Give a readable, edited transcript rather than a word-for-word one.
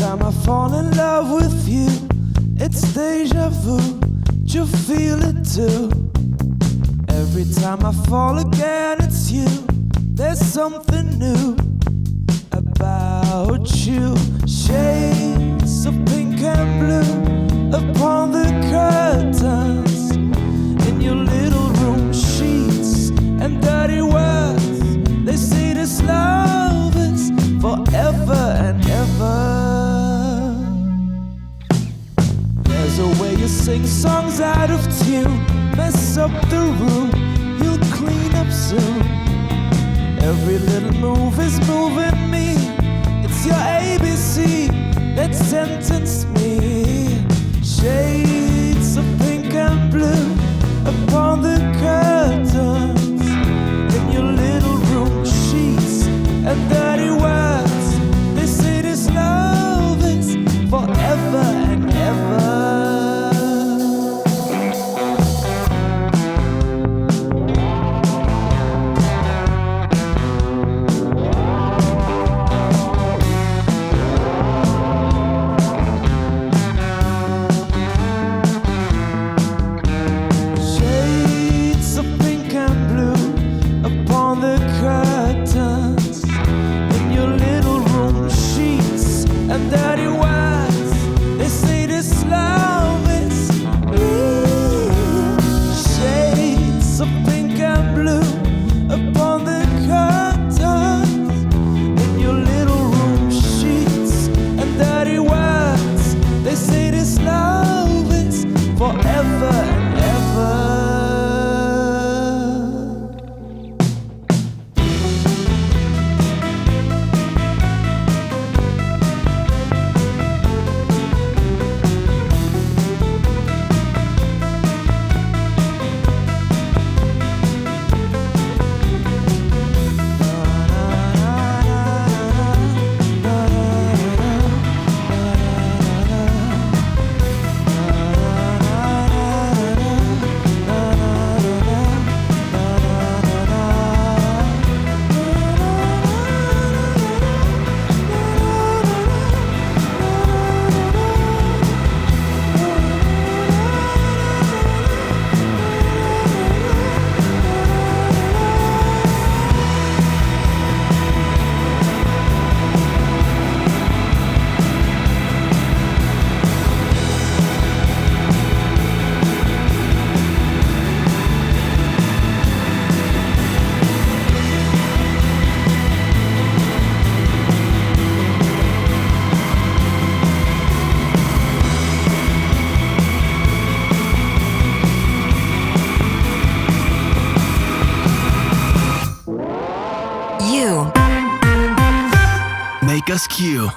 time I fall in love with you, it's deja vu. You feel it too. Every time I fall again, it's you. There's something new about you. Shades of pink and blue upon the curtains in your little room. Sheets and dirty words. They say this love is forever and ever. There's a way you sing songs out of tune, mess up the room, you'll clean up soon. Every little move is moving me. It's your ABC that sentenced me. Shades of pink and blue upon the curtains in your little room. Sheets and dirty words. They say this love is forever and ever. Dirty words, they say this love is real. Shades of pink and blue upon the curtains in your little room. Sheets and dirty words, they say this love is forever and ever. Make us Q.